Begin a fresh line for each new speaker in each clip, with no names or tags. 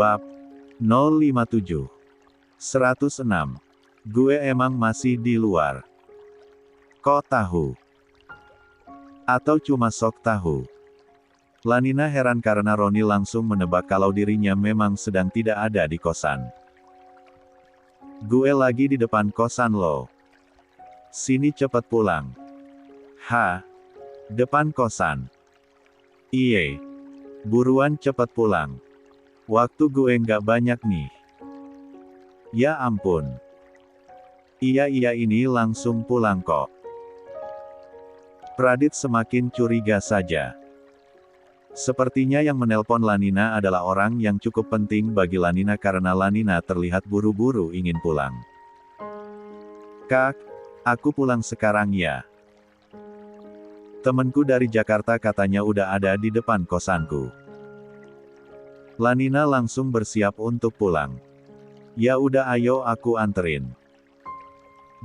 Bab 057 106. Gue emang masih di luar. Kok tahu? Atau cuma sok tahu? Lanina heran karena Roni langsung menebak kalau dirinya memang sedang tidak ada di kosan. Gue lagi di depan kosan lo. Sini cepet pulang. Hah? Depan kosan? Iye. Buruan cepet pulang. Waktu gue nggak banyak nih. Ya ampun. Iya ini langsung pulang kok. Pradit semakin curiga saja. Sepertinya yang menelpon Lanina adalah orang yang cukup penting bagi Lanina karena Lanina terlihat buru-buru ingin pulang. Kak, aku pulang sekarang ya. Temenku dari Jakarta katanya udah ada di depan kosanku. Lanina langsung bersiap untuk pulang. Ya udah ayo aku anterin.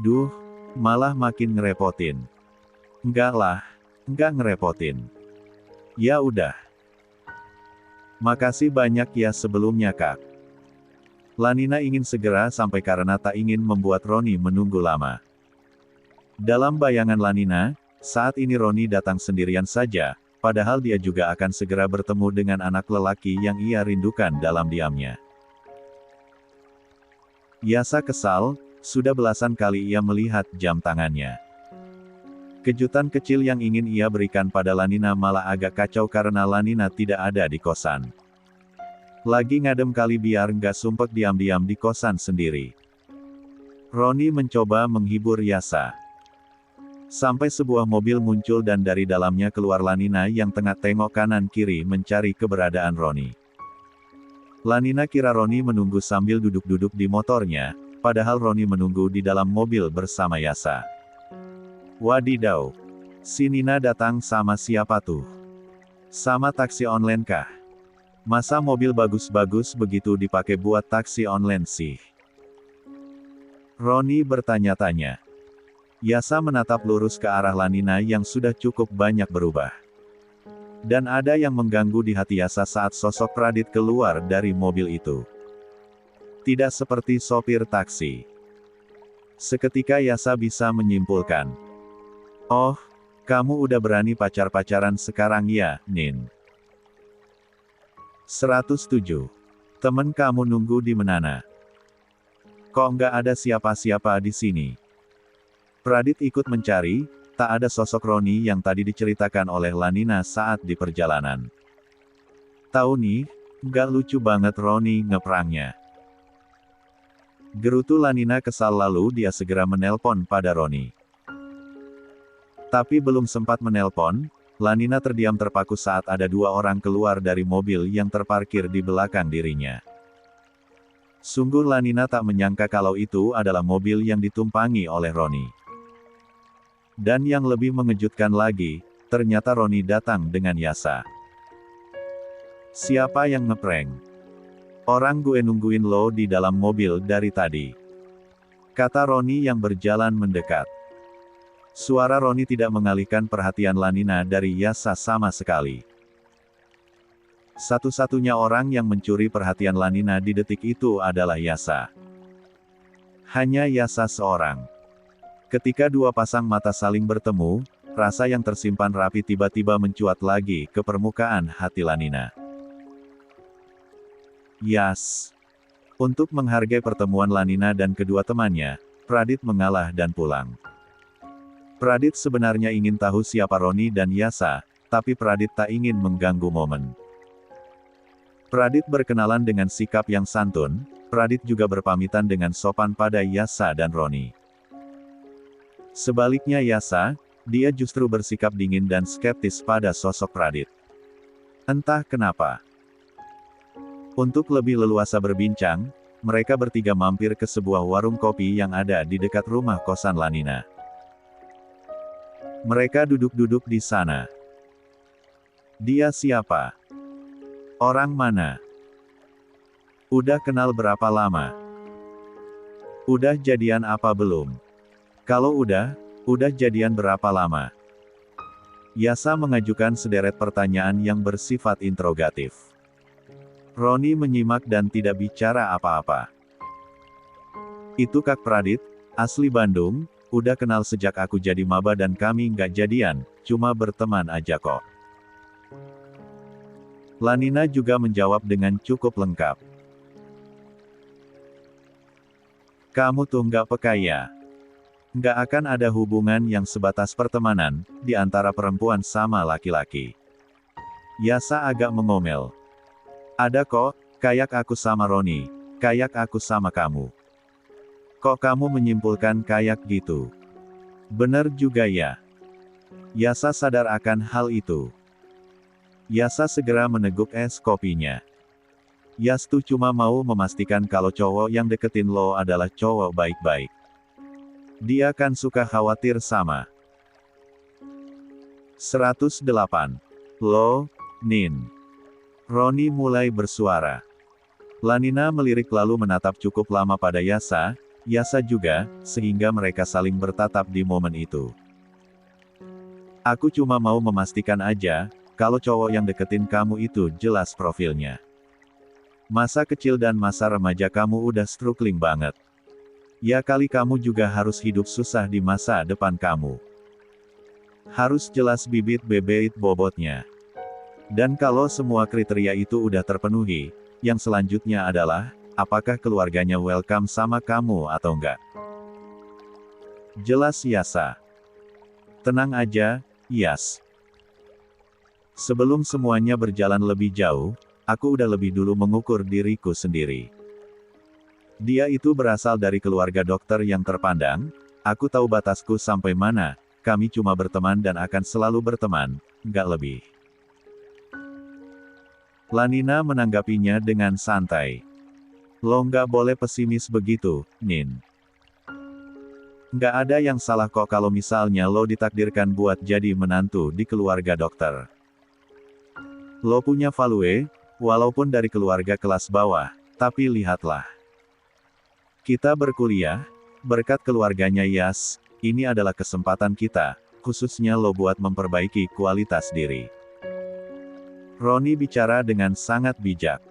Duh, malah makin ngerepotin. Enggak lah, enggak ngerepotin. Ya udah. Makasih banyak ya sebelumnya Kak. Lanina ingin segera sampai karena tak ingin membuat Roni menunggu lama. Dalam bayangan Lanina, saat ini Roni datang sendirian saja, padahal dia juga akan segera bertemu dengan anak lelaki yang ia rindukan dalam diamnya. Yasa kesal, sudah belasan kali ia melihat jam tangannya. Kejutan kecil yang ingin ia berikan pada Lanina malah agak kacau karena Lanina tidak ada di kosan. Lagi ngadem kali biar nggak sumpek diam-diam di kosan sendiri. Roni mencoba menghibur Yasa. Sampai sebuah mobil muncul dan dari dalamnya keluar Lanina yang tengah tengok kanan kiri mencari keberadaan Roni. Lanina kira Roni menunggu sambil duduk-duduk di motornya, padahal Roni menunggu di dalam mobil bersama Yasa. Wadidaw. Si Nina datang sama siapa tuh? Sama taksi online kah? Masa mobil bagus-bagus begitu dipakai buat taksi online sih? Roni bertanya-tanya. Yasa menatap lurus ke arah Lanina yang sudah cukup banyak berubah. Dan ada yang mengganggu di hati Yasa saat sosok Pradit keluar dari mobil itu. Tidak seperti sopir taksi. Seketika Yasa bisa menyimpulkan. Oh, kamu udah berani pacar-pacaran sekarang ya, Nin? 107. Temen kamu nunggu di mana? Kok nggak ada siapa-siapa di sini? Pradit ikut mencari, tak ada sosok Roni yang tadi diceritakan oleh Lanina saat di perjalanan. Tahu nih, nggak lucu banget Roni ngeprangnya. Gerutu Lanina kesal lalu dia segera menelpon pada Roni. Tapi belum sempat menelpon, Lanina terdiam terpaku saat ada dua orang keluar dari mobil yang terparkir di belakang dirinya. Sungguh Lanina tak menyangka kalau itu adalah mobil yang ditumpangi oleh Roni. Dan yang lebih mengejutkan lagi, ternyata Roni datang dengan Yasa. Siapa yang ngeprank? Orang gue nungguin lo di dalam mobil dari tadi. Kata Roni yang berjalan mendekat. Suara Roni tidak mengalihkan perhatian Lanina dari Yasa sama sekali. Satu-satunya orang yang mencuri perhatian Lanina di detik itu adalah Yasa. Hanya Yasa seorang. Ketika dua pasang mata saling bertemu, rasa yang tersimpan rapi tiba-tiba mencuat lagi ke permukaan hati Lanina. Yas. Untuk menghargai pertemuan Lanina dan kedua temannya, Pradit mengalah dan pulang. Pradit sebenarnya ingin tahu siapa Roni dan Yasa, tapi Pradit tak ingin mengganggu momen. Pradit berkenalan dengan sikap yang santun, Pradit juga berpamitan dengan sopan pada Yasa dan Roni. Sebaliknya Yasa, dia justru bersikap dingin dan skeptis pada sosok Pradit. Entah kenapa. Untuk lebih leluasa berbincang, mereka bertiga mampir ke sebuah warung kopi yang ada di dekat rumah kosan Lanina. Mereka duduk-duduk di sana. Dia siapa? Orang mana? Udah kenal berapa lama? Udah jadian apa belum? Kalau udah jadian berapa lama? Yasa mengajukan sederet pertanyaan yang bersifat interrogatif. Roni menyimak dan tidak bicara apa-apa. Itu Kak Pradit, asli Bandung, udah kenal sejak aku jadi maba dan kami nggak jadian, cuma berteman aja kok. Lanina juga menjawab dengan cukup lengkap. Kamu tuh nggak peka ya? Nggak akan ada hubungan yang sebatas pertemanan, di antara perempuan sama laki-laki. Yasa agak mengomel. Ada kok, kayak aku sama Roni, kayak aku sama kamu. Kok kamu menyimpulkan kayak gitu? Bener juga ya. Yasa sadar akan hal itu. Yasa segera meneguk es kopinya. Yas tuh cuma mau memastikan kalau cowok yang deketin lo adalah cowok baik-baik. Dia kan suka khawatir sama. 108. Lo, Nin. Roni mulai bersuara. Lanina melirik lalu menatap cukup lama pada Yasa, Yasa juga, sehingga mereka saling bertatap di momen itu. Aku cuma mau memastikan aja, kalau cowok yang deketin kamu itu jelas profilnya. Masa kecil dan masa remaja kamu udah struggling banget. Ya kali kamu juga harus hidup susah di masa depan kamu. Harus jelas bibit-bebet bobotnya. Dan kalau semua kriteria itu udah terpenuhi, yang selanjutnya adalah, apakah keluarganya welcome sama kamu atau enggak? Jelas Yasa. Tenang aja, Yas. Sebelum semuanya berjalan lebih jauh, aku udah lebih dulu mengukur diriku sendiri. Dia itu berasal dari keluarga dokter yang terpandang, aku tahu batasku sampai mana, kami cuma berteman dan akan selalu berteman, nggak lebih. Lanina menanggapinya dengan santai. Lo nggak boleh pesimis begitu, Nin. Nggak ada yang salah kok kalau misalnya lo ditakdirkan buat jadi menantu di keluarga dokter. Lo punya value, walaupun dari keluarga kelas bawah, tapi lihatlah. Kita berkuliah, berkat keluarganya Yas, ini adalah kesempatan kita, khususnya lo buat memperbaiki kualitas diri. Roni bicara dengan sangat bijak.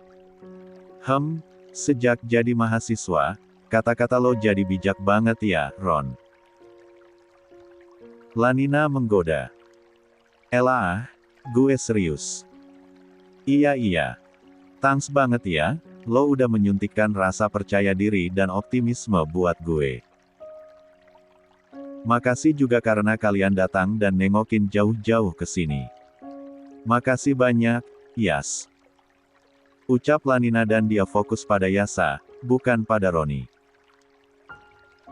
Sejak jadi mahasiswa, kata-kata lo jadi bijak banget ya, Ron. Lanina menggoda. Elah, gue serius. Iya. Thanks banget ya, lo udah menyuntikkan rasa percaya diri dan optimisme buat gue. Makasih juga karena kalian datang dan nengokin jauh-jauh ke sini. Makasih banyak, Yas. Ucap Lanina dan dia fokus pada Yasa, bukan pada Roni.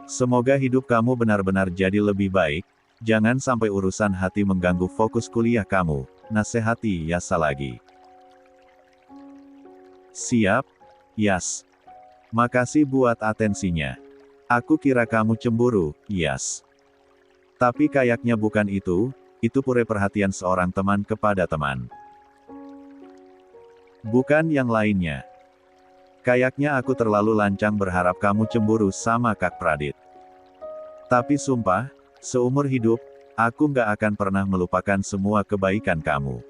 Semoga hidup kamu benar-benar jadi lebih baik, jangan sampai urusan hati mengganggu fokus kuliah kamu, nasihati Yasa lagi. Siap, Yas. Makasih buat atensinya. Aku kira kamu cemburu, Yas. Tapi kayaknya bukan itu pure perhatian seorang teman kepada teman. Bukan yang lainnya. Kayaknya aku terlalu lancang berharap kamu cemburu sama Kak Pradit. Tapi sumpah, seumur hidup, aku nggak akan pernah melupakan semua kebaikan kamu.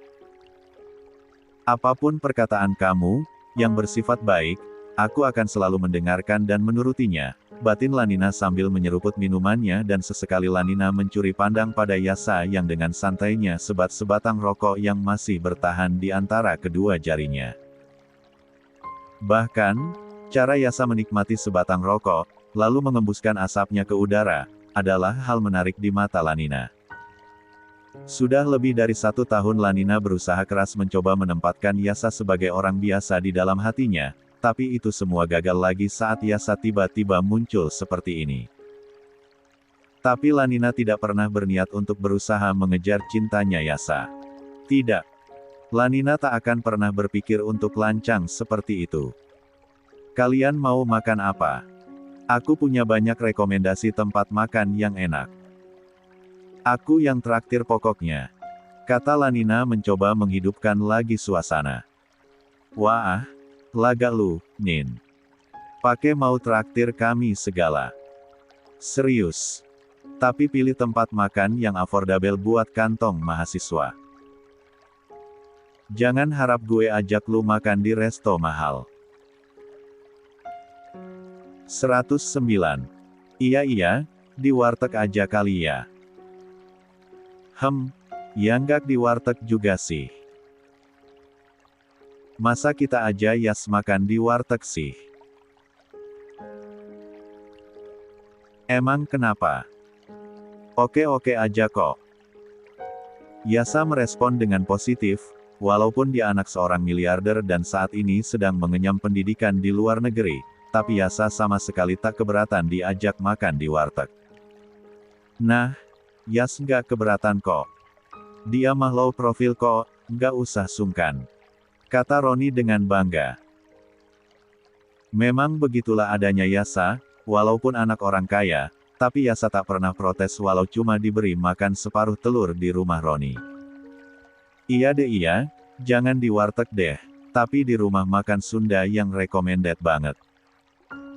Apapun perkataan kamu, yang bersifat baik, aku akan selalu mendengarkan dan menurutinya, batin Lanina sambil menyeruput minumannya dan sesekali Lanina mencuri pandang pada Yasa yang dengan santainya sebatang rokok yang masih bertahan di antara kedua jarinya. Bahkan, cara Yasa menikmati sebatang rokok, lalu mengembuskan asapnya ke udara, adalah hal menarik di mata Lanina. Sudah lebih dari 1 tahun Lanina berusaha keras mencoba menempatkan Yasa sebagai orang biasa di dalam hatinya, tapi itu semua gagal lagi saat Yasa tiba-tiba muncul seperti ini. Tapi Lanina tidak pernah berniat untuk berusaha mengejar cintanya Yasa. Tidak. Lanina tak akan pernah berpikir untuk lancang seperti itu. Kalian mau makan apa? Aku punya banyak rekomendasi tempat makan yang enak. Aku yang traktir pokoknya. Kata Lanina mencoba menghidupkan lagi suasana. Wah, laga lu, Nin. Pakai mau traktir kami segala. Serius. Tapi pilih tempat makan yang affordable buat kantong mahasiswa. Jangan harap gue ajak lu makan di resto mahal. 109. Iya, di warteg aja kali ya. Ya nggak di warteg juga sih. Masa kita aja Yas makan di warteg sih? Emang kenapa? Oke aja kok. Yasa merespon dengan positif, walaupun dia anak seorang miliarder dan saat ini sedang mengenyam pendidikan di luar negeri, tapi Yasa sama sekali tak keberatan diajak makan di warteg. Nah, Yas nggak keberatan kok. Dia mah low profil kok, nggak usah sungkan. Kata Roni dengan bangga. Memang begitulah adanya Yasa, walaupun anak orang kaya, tapi Yasa tak pernah protes walau cuma diberi makan separuh telur di rumah Roni. Iya, jangan di warteg deh, tapi di rumah makan Sunda yang recommended banget.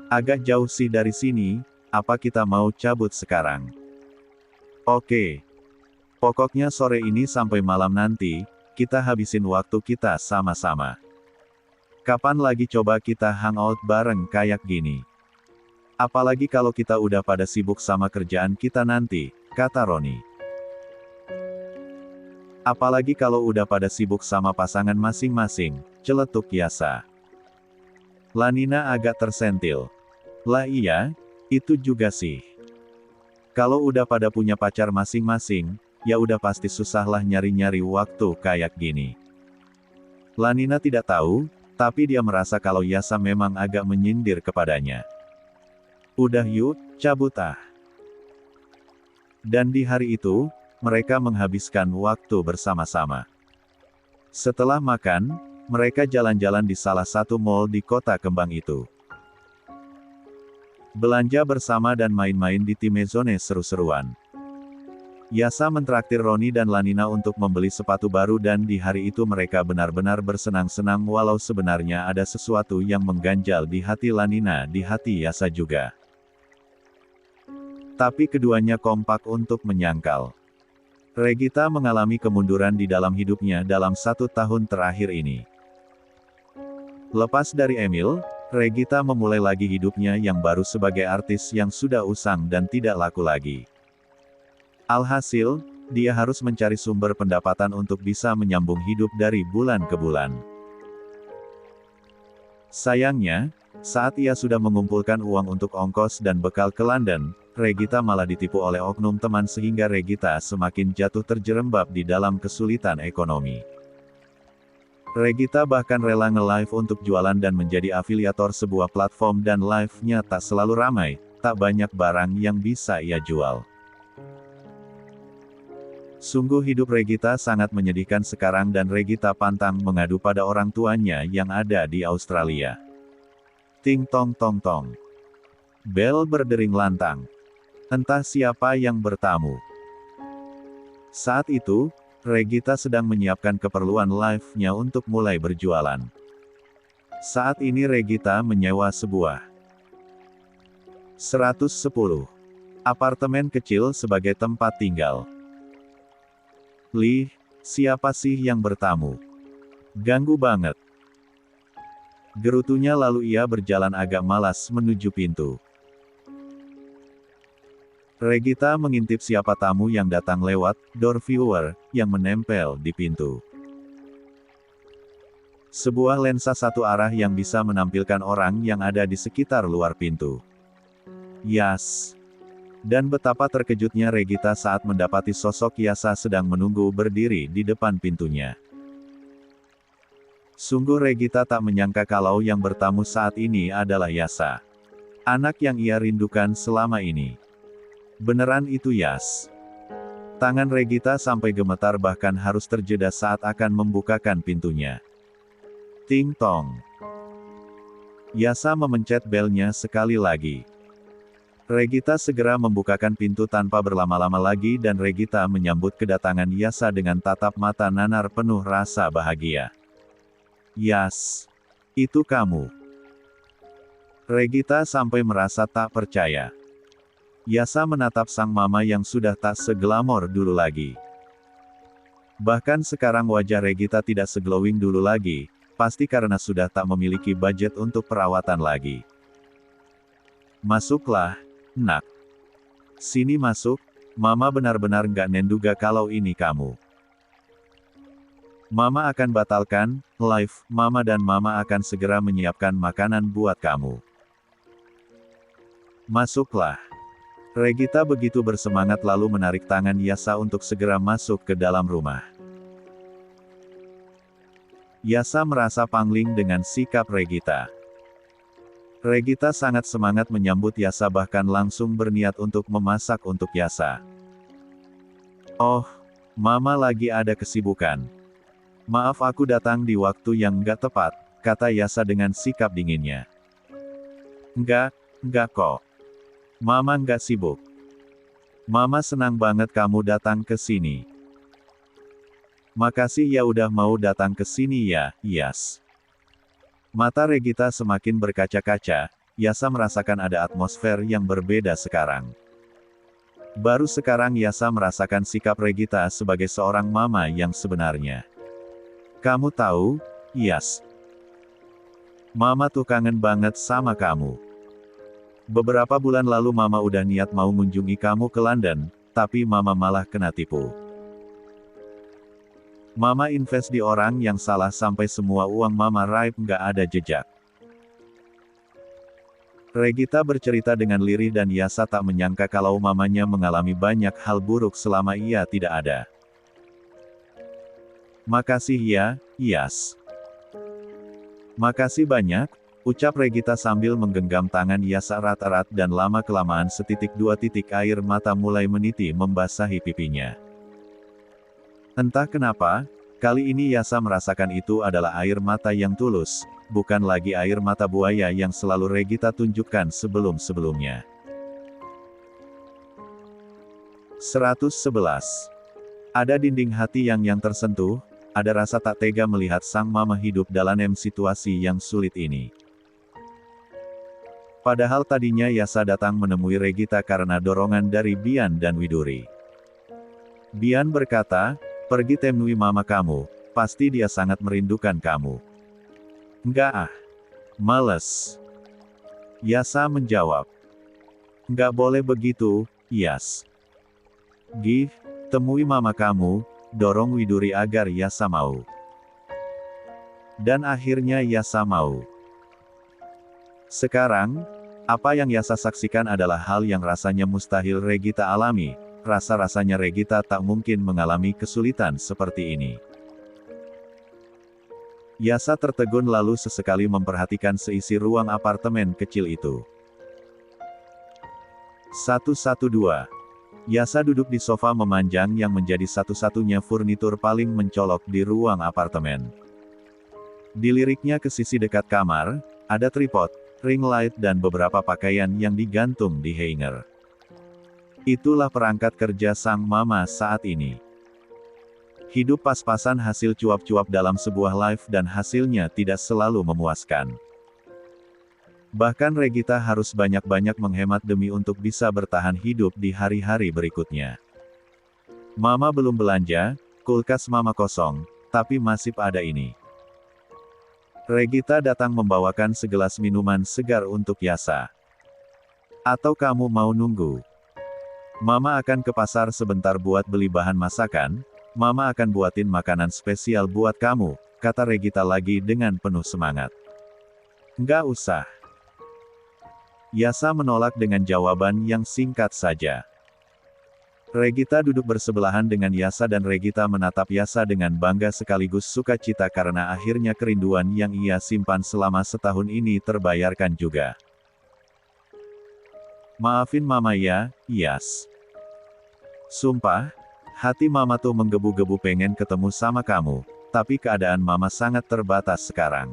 Agak jauh sih dari sini, apa kita mau cabut sekarang? Oke. Pokoknya sore ini sampai malam nanti, kita habisin waktu kita sama-sama. Kapan lagi coba kita hangout bareng kayak gini? Apalagi kalau kita udah pada sibuk sama kerjaan kita nanti, kata Roni. Apalagi kalau udah pada sibuk sama pasangan masing-masing, celetuk Yasa. Lanina agak tersentil. Lah iya, itu juga sih. Kalau udah pada punya pacar masing-masing, ya udah pasti susahlah nyari-nyari waktu kayak gini. Lanina tidak tahu, tapi dia merasa kalau Yasa memang agak menyindir kepadanya. Udah yuk, cabut ah. Dan di hari itu, mereka menghabiskan waktu bersama-sama. Setelah makan, mereka jalan-jalan di salah satu mall di kota kembang itu. Belanja bersama dan main-main di Timezone seru-seruan. Yasa mentraktir Roni dan Lanina untuk membeli sepatu baru dan di hari itu mereka benar-benar bersenang-senang walau sebenarnya ada sesuatu yang mengganjal di hati Lanina di hati Yasa juga. Tapi keduanya kompak untuk menyangkal. Regita mengalami kemunduran di dalam hidupnya dalam 1 tahun terakhir ini. Lepas dari Emil, Regita memulai lagi hidupnya yang baru sebagai artis yang sudah usang dan tidak laku lagi. Alhasil, dia harus mencari sumber pendapatan untuk bisa menyambung hidup dari bulan ke bulan. Sayangnya, saat ia sudah mengumpulkan uang untuk ongkos dan bekal ke London, Regita malah ditipu oleh oknum teman sehingga Regita semakin jatuh terjerembab di dalam kesulitan ekonomi. Regita bahkan rela nge-live untuk jualan dan menjadi afiliator sebuah platform dan live-nya tak selalu ramai, tak banyak barang yang bisa ia jual. Sungguh hidup Regita sangat menyedihkan sekarang dan Regita pantang mengadu pada orang tuanya yang ada di Australia. Ting tong tong tong. Bel berdering lantang. Entah siapa yang bertamu. Saat itu, Regita sedang menyiapkan keperluan live-nya untuk mulai berjualan. Saat ini Regita menyewa sebuah 110 apartemen kecil sebagai tempat tinggal. Lih, siapa sih yang bertamu? Ganggu banget. Gerutunya lalu ia berjalan agak malas menuju pintu. Regita mengintip siapa tamu yang datang lewat door viewer yang menempel di pintu. Sebuah lensa satu arah yang bisa menampilkan orang yang ada di sekitar luar pintu. Yas. Dan betapa terkejutnya Regita saat mendapati sosok Yasa sedang menunggu berdiri di depan pintunya. Sungguh Regita tak menyangka kalau yang bertamu saat ini adalah Yasa. Anak yang ia rindukan selama ini. Beneran itu Yas. Tangan Regita sampai gemetar bahkan harus terjeda saat akan membukakan pintunya. Ting tong. Yasa memencet belnya sekali lagi. Regita segera membukakan pintu tanpa berlama-lama lagi dan Regita menyambut kedatangan Yasa dengan tatap mata nanar penuh rasa bahagia. Yas. Itu kamu. Regita sampai merasa tak percaya. Yasa menatap sang mama yang sudah tak seglamor dulu lagi. Bahkan sekarang wajah Regita tidak seglowing dulu lagi, pasti karena sudah tak memiliki budget untuk perawatan lagi. Masuklah, nak. Sini masuk, Mama benar-benar nggak nenduga kalau ini kamu. Mama akan batalkan live Mama dan Mama akan segera menyiapkan makanan buat kamu. Masuklah. Regita begitu bersemangat lalu menarik tangan Yasa untuk segera masuk ke dalam rumah. Yasa merasa pangling dengan sikap Regita. Regita sangat semangat menyambut Yasa bahkan langsung berniat untuk memasak untuk Yasa. Oh, Mama lagi ada kesibukan. Maaf aku datang di waktu yang nggak tepat, kata Yasa dengan sikap dinginnya. Enggak kok. Mama nggak sibuk. Mama senang banget kamu datang ke sini. Makasih ya udah mau datang ke sini ya, Yas. Mata Regita semakin berkaca-kaca, Yasa merasakan ada atmosfer yang berbeda sekarang. Baru sekarang Yasa merasakan sikap Regita sebagai seorang mama yang sebenarnya. Kamu tahu, Yas. Mama tuh kangen banget sama kamu. Beberapa bulan lalu Mama udah niat mau mengunjungi kamu ke London, tapi Mama malah kena tipu. Mama invest di orang yang salah sampai semua uang Mama raib nggak ada jejak. Regita bercerita dengan lirih dan Yasa tak menyangka kalau mamanya mengalami banyak hal buruk selama ia tidak ada. Makasih ya, Yas. Makasih banyak, ucap Regita sambil menggenggam tangan Yasa erat-erat dan lama-kelamaan setitik dua titik air mata mulai meniti membasahi pipinya. Entah kenapa, kali ini Yasa merasakan itu adalah air mata yang tulus, bukan lagi air mata buaya yang selalu Regita tunjukkan sebelum-sebelumnya. 111. Ada dinding hati yang tersentuh, ada rasa tak tega melihat sang mama hidup dalam situasi yang sulit ini. Padahal tadinya Yasa datang menemui Regita karena dorongan dari Bian dan Widuri. Bian berkata, pergi temui mama kamu, pasti dia sangat merindukan kamu. Enggak males. Yasa menjawab. Enggak boleh begitu, Yas. Temui mama kamu, dorong Widuri agar Yasa mau. Dan akhirnya Yasa mau. Sekarang, apa yang Yasa saksikan adalah hal yang rasanya mustahil Regita alami, rasa-rasanya Regita tak mungkin mengalami kesulitan seperti ini. Yasa tertegun lalu sesekali memperhatikan seisi ruang apartemen kecil itu. 112. Yasa duduk di sofa memanjang yang menjadi satu-satunya furnitur paling mencolok di ruang apartemen. Diliriknya ke sisi dekat kamar, ada tripod, ring light dan beberapa pakaian yang digantung di hanger. Itulah perangkat kerja sang mama saat ini. Hidup pas-pasan hasil cuap-cuap dalam sebuah live dan hasilnya tidak selalu memuaskan. Bahkan Regita harus banyak-banyak menghemat demi untuk bisa bertahan hidup di hari-hari berikutnya. Mama belum belanja, kulkas mama kosong, tapi masih ada ini. Regita datang membawakan segelas minuman segar untuk Yasa. Atau kamu mau nunggu? Mama akan ke pasar sebentar buat beli bahan masakan, Mama akan buatin makanan spesial buat kamu, kata Regita lagi dengan penuh semangat. Nggak usah. Yasa menolak dengan jawaban yang singkat saja. Regita duduk bersebelahan dengan Yasa dan Regita menatap Yasa dengan bangga sekaligus sukacita karena akhirnya kerinduan yang ia simpan selama setahun ini terbayarkan juga. Maafin Mama ya, Yas. Sumpah, hati Mama tuh menggebu-gebu pengen ketemu sama kamu, tapi keadaan Mama sangat terbatas sekarang.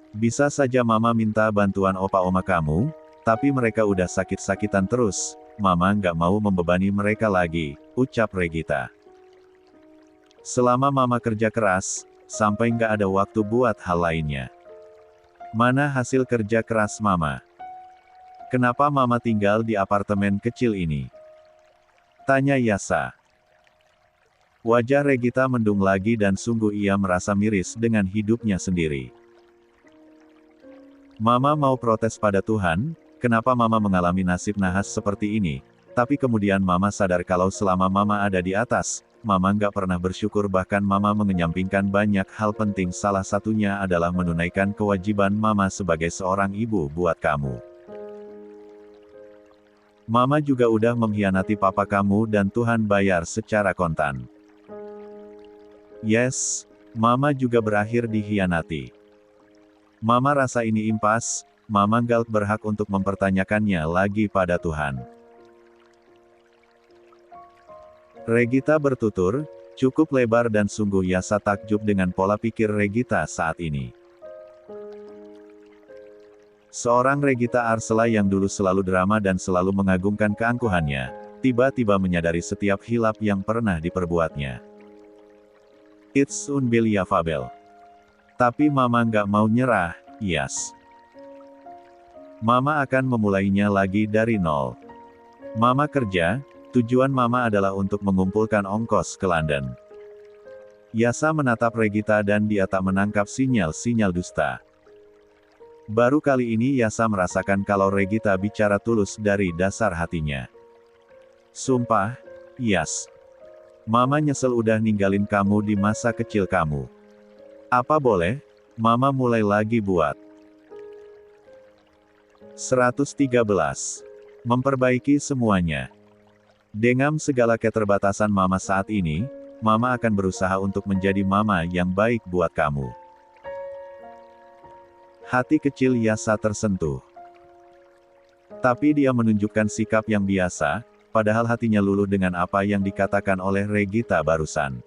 Bisa saja Mama minta bantuan opa-oma kamu, tapi mereka udah sakit-sakitan terus. Mama nggak mau membebani mereka lagi, ucap Regita. Selama Mama kerja keras, sampai nggak ada waktu buat hal lainnya. Mana hasil kerja keras Mama? Kenapa Mama tinggal di apartemen kecil ini? Tanya Yasa. Wajah Regita mendung lagi dan sungguh ia merasa miris dengan hidupnya sendiri. Mama mau protes pada Tuhan, kenapa Mama mengalami nasib nahas seperti ini, tapi kemudian Mama sadar kalau selama Mama ada di atas, Mama nggak pernah bersyukur, bahkan Mama mengenyampingkan banyak hal penting, salah satunya adalah menunaikan kewajiban Mama sebagai seorang ibu buat kamu. Mama juga udah mengkhianati papa kamu dan Tuhan bayar secara kontan. Yes, Mama juga berakhir dikhianati. Mama rasa ini impas, Mama nggak berhak untuk mempertanyakannya lagi pada Tuhan. Regita bertutur, cukup lebar dan sungguh Yasa takjub dengan pola pikir Regita saat ini. Seorang Regita Arsela yang dulu selalu drama dan selalu mengagungkan keangkuhannya, tiba-tiba menyadari setiap hilap yang pernah diperbuatnya. It's unbelievable. Tapi Mama nggak mau nyerah, yes. Mama akan memulainya lagi dari nol. Mama kerja, tujuan Mama adalah untuk mengumpulkan ongkos ke London. Yasa menatap Regita dan dia tak menangkap sinyal-sinyal dusta. Baru kali ini Yasa merasakan kalau Regita bicara tulus dari dasar hatinya. Sumpah, Yas. Mama nyesel udah ninggalin kamu di masa kecil kamu. Apa boleh, Mama mulai lagi buat. 113. Memperbaiki semuanya. Dengan segala keterbatasan Mama saat ini, Mama akan berusaha untuk menjadi Mama yang baik buat kamu. Hati kecil Yasa tersentuh. Tapi dia menunjukkan sikap yang biasa, padahal hatinya luluh dengan apa yang dikatakan oleh Regita barusan.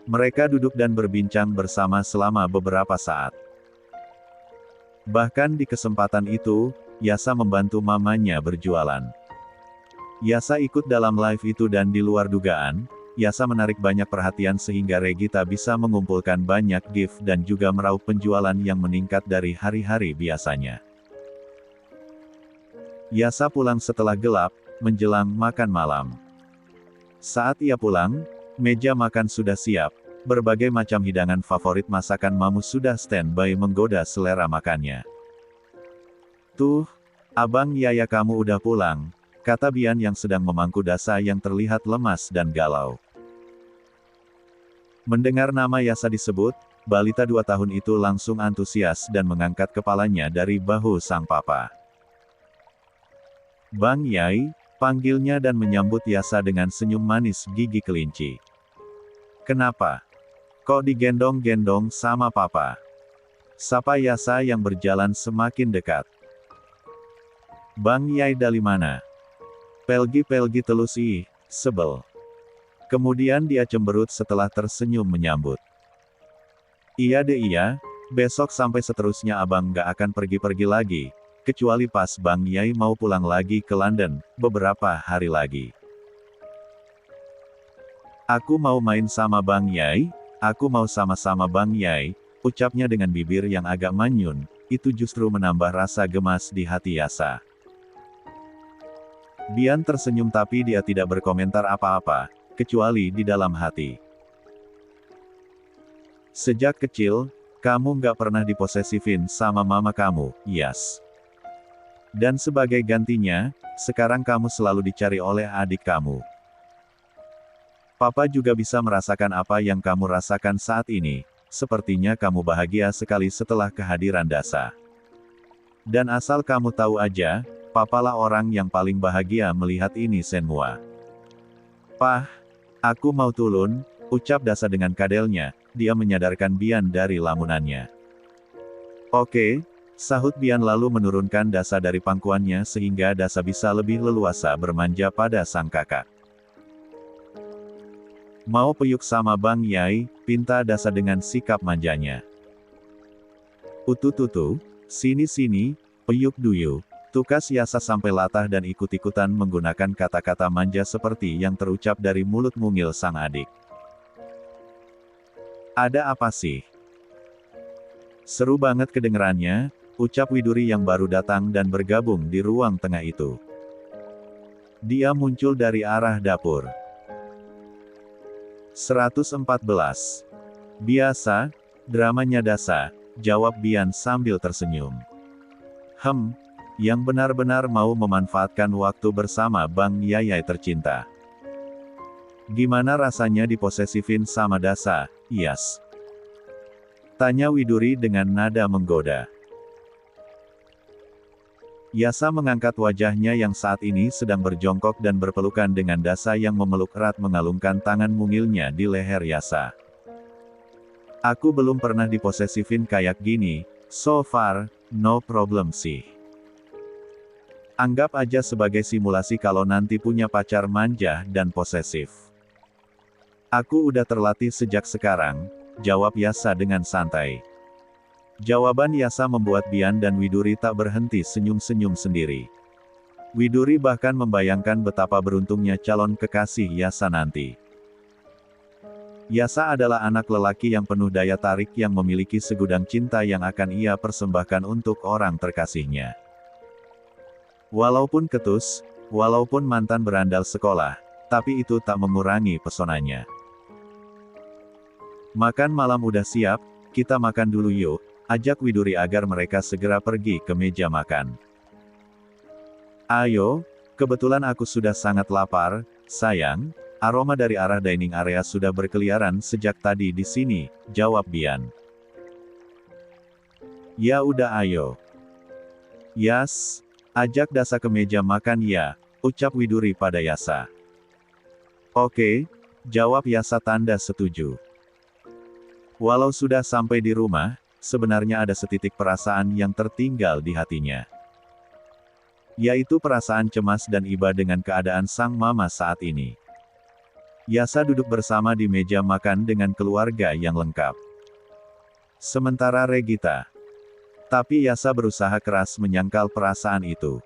Mereka duduk dan berbincang bersama selama beberapa saat. Bahkan di kesempatan itu, Yasa membantu mamanya berjualan. Yasa ikut dalam live itu dan di luar dugaan, Yasa menarik banyak perhatian sehingga Regita bisa mengumpulkan banyak gift dan juga meraup penjualan yang meningkat dari hari-hari biasanya. Yasa pulang setelah gelap, menjelang makan malam. Saat ia pulang, meja makan sudah siap, berbagai macam hidangan favorit masakan Mamu sudah standby menggoda selera makannya. Tuh, Abang Yaya kamu udah pulang, kata Bian yang sedang memangku Dasa yang terlihat lemas dan galau. Mendengar nama Yasa disebut, balita 2 tahun itu langsung antusias dan mengangkat kepalanya dari bahu sang papa. Bang Yai, panggilnya dan menyambut Yasa dengan senyum manis gigi kelinci. Kenapa? Kok digendong-gendong sama papa? Sapa Yasa yang berjalan semakin dekat. Bang Yai dari mana? Pelgi-pelgi telus ih, sebel. Kemudian dia cemberut setelah tersenyum menyambut. Iya deh iya, besok sampai seterusnya abang gak akan pergi-pergi lagi. Kecuali pas Bang Yai mau pulang lagi ke London, beberapa hari lagi. Aku mau main sama Bang Yai, aku mau sama-sama Bang Yai, ucapnya dengan bibir yang agak manyun, itu justru menambah rasa gemas di hati Yasa. Bian tersenyum tapi dia tidak berkomentar apa-apa, kecuali di dalam hati. Sejak kecil, kamu gak pernah diposesifin sama mama kamu, Yas. Dan sebagai gantinya, sekarang kamu selalu dicari oleh adik kamu. Papa juga bisa merasakan apa yang kamu rasakan saat ini, sepertinya kamu bahagia sekali setelah kehadiran Dasa. Dan asal kamu tahu aja, papalah orang yang paling bahagia melihat ini semua. Pah, aku mau turun, ucap Dasa dengan kadelnya, dia menyadarkan Bian dari lamunannya. Oke. Sahut Bian lalu menurunkan Dasa dari pangkuannya sehingga Dasa bisa lebih leluasa bermanja pada sang kakak. Mau peyuk sama Bang Yai, pinta Dasa dengan sikap manjanya. Utututu, sini-sini, peyuk duyu, tukas Yasa sampai latah dan ikut-ikutan menggunakan kata-kata manja seperti yang terucap dari mulut mungil sang adik. Ada apa sih? Seru banget kedengerannya, ucap Widuri yang baru datang dan bergabung di ruang tengah itu. Dia muncul dari arah dapur. 114. Biasa, dramanya Dasa, jawab Bian sambil tersenyum. Yang benar-benar mau memanfaatkan waktu bersama Bang Yayai tercinta. Gimana rasanya diposesifin sama Dasa, Yas? Tanya Widuri dengan nada menggoda. Yasa mengangkat wajahnya yang saat ini sedang berjongkok dan berpelukan dengan Dasa yang memeluk erat mengalungkan tangan mungilnya di leher Yasa. Aku belum pernah diposesifin kayak gini, so far, no problem sih. Anggap aja sebagai simulasi kalau nanti punya pacar manja dan posesif. Aku udah terlatih sejak sekarang, jawab Yasa dengan santai. Jawaban Yasa membuat Bian dan Widuri tak berhenti senyum-senyum sendiri. Widuri bahkan membayangkan betapa beruntungnya calon kekasih Yasa nanti. Yasa adalah anak lelaki yang penuh daya tarik yang memiliki segudang cinta yang akan ia persembahkan untuk orang terkasihnya. Walaupun ketus, walaupun mantan berandal sekolah, tapi itu tak mengurangi pesonanya. Makan malam udah siap, kita makan dulu yuk, ajak Widuri agar mereka segera pergi ke meja makan. Ayo, kebetulan aku sudah sangat lapar, sayang, aroma dari arah dining area sudah berkeliaran sejak tadi di sini, jawab Bian. Ya udah ayo. Yas, ajak Dasa ke meja makan ya, ucap Widuri pada Yasa. Oke, jawab Yasa tanda setuju. Walau sudah sampai di rumah, sebenarnya ada setitik perasaan yang tertinggal di hatinya. Yaitu perasaan cemas dan iba dengan keadaan sang mama saat ini. Yasa duduk bersama di meja makan dengan keluarga yang lengkap. Sementara Regita. Tapi Yasa berusaha keras menyangkal perasaan itu.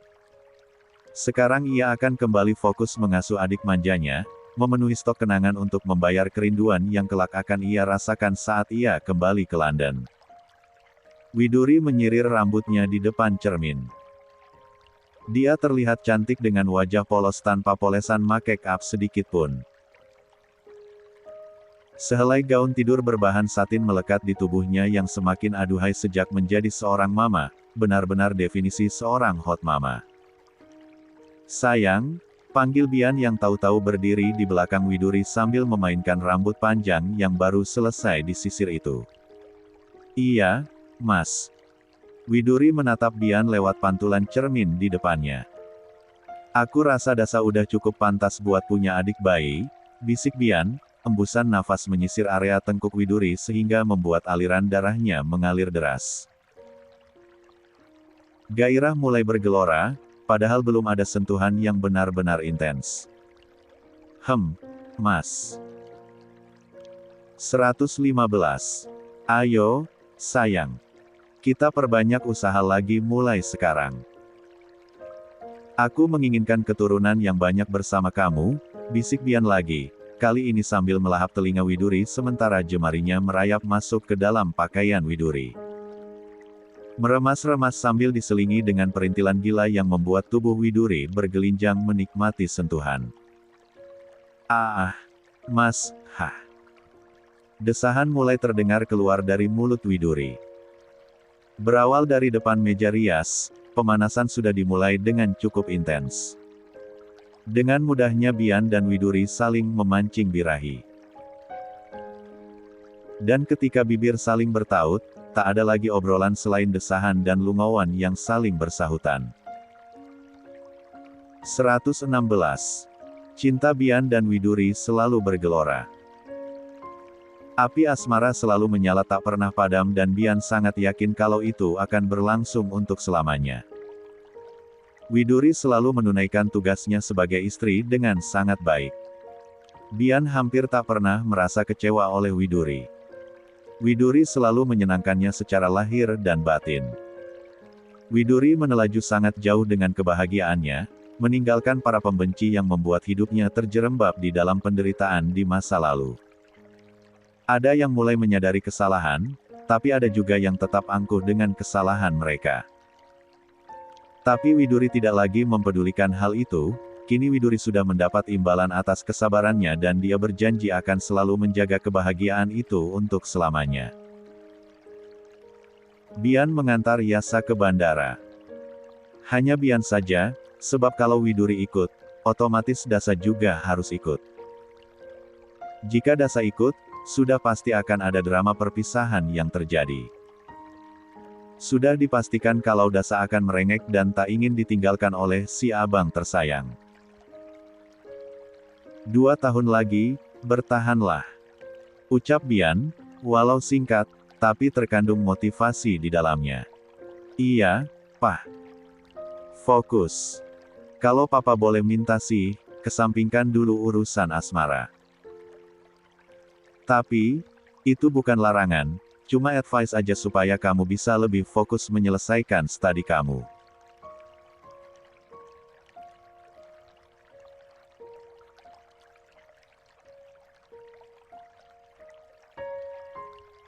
Sekarang ia akan kembali fokus mengasuh adik manjanya, memenuhi stok kenangan untuk membayar kerinduan yang kelak akan ia rasakan saat ia kembali ke London. Widuri menyirir rambutnya di depan cermin. Dia terlihat cantik dengan wajah polos tanpa polesan make up sedikit pun. Sehelai gaun tidur berbahan satin melekat di tubuhnya yang semakin aduhai sejak menjadi seorang mama, benar-benar definisi seorang hot mama. Sayang, panggil Bian yang tahu-tahu berdiri di belakang Widuri sambil memainkan rambut panjang yang baru selesai disisir itu. Iya, Mas. Widuri menatap Bian lewat pantulan cermin di depannya. Aku rasa Dasa udah cukup pantas buat punya adik bayi, bisik Bian, embusan nafas menyisir area tengkuk Widuri sehingga membuat aliran darahnya mengalir deras. Gairah mulai bergelora, padahal belum ada sentuhan yang benar-benar intens. Mas. 115. Ayo, sayang. Kita perbanyak usaha lagi mulai sekarang. Aku menginginkan keturunan yang banyak bersama kamu, bisik Bian lagi, kali ini sambil melahap telinga Widuri sementara jemarinya merayap masuk ke dalam pakaian Widuri. Meremas-remas sambil diselingi dengan perintilan gila yang membuat tubuh Widuri bergelinjang menikmati sentuhan. Mas, Desahan mulai terdengar keluar dari mulut Widuri. Berawal dari depan meja rias, pemanasan sudah dimulai dengan cukup intens. Dengan mudahnya Bian dan Widuri saling memancing birahi. Dan ketika bibir saling bertaut, tak ada lagi obrolan selain desahan dan lungauan yang saling bersahutan. 116. Cinta Bian dan Widuri selalu bergelora. Api asmara selalu menyala tak pernah padam dan Bian sangat yakin kalau itu akan berlangsung untuk selamanya. Widuri selalu menunaikan tugasnya sebagai istri dengan sangat baik. Bian hampir tak pernah merasa kecewa oleh Widuri. Widuri selalu menyenangkannya secara lahir dan batin. Widuri menelaju sangat jauh dengan kebahagiaannya, meninggalkan para pembenci yang membuat hidupnya terjerembab di dalam penderitaan di masa lalu. Ada yang mulai menyadari kesalahan, tapi ada juga yang tetap angkuh dengan kesalahan mereka. Tapi Widuri tidak lagi mempedulikan hal itu, kini Widuri sudah mendapat imbalan atas kesabarannya dan dia berjanji akan selalu menjaga kebahagiaan itu untuk selamanya. Bian mengantar Yasa ke bandara. Hanya Bian saja, sebab kalau Widuri ikut, otomatis Dasa juga harus ikut. Jika Dasa ikut, sudah pasti akan ada drama perpisahan yang terjadi. Sudah dipastikan kalau Dasa akan merengek dan tak ingin ditinggalkan oleh si abang tersayang. 2 tahun lagi, bertahanlah. Ucap Bian, walau singkat, tapi terkandung motivasi di dalamnya. Iya, Pak. Fokus. Kalau Papa boleh minta sih, kesampingkan dulu urusan asmara. Tapi, itu bukan larangan, cuma advice aja supaya kamu bisa lebih fokus menyelesaikan studi kamu.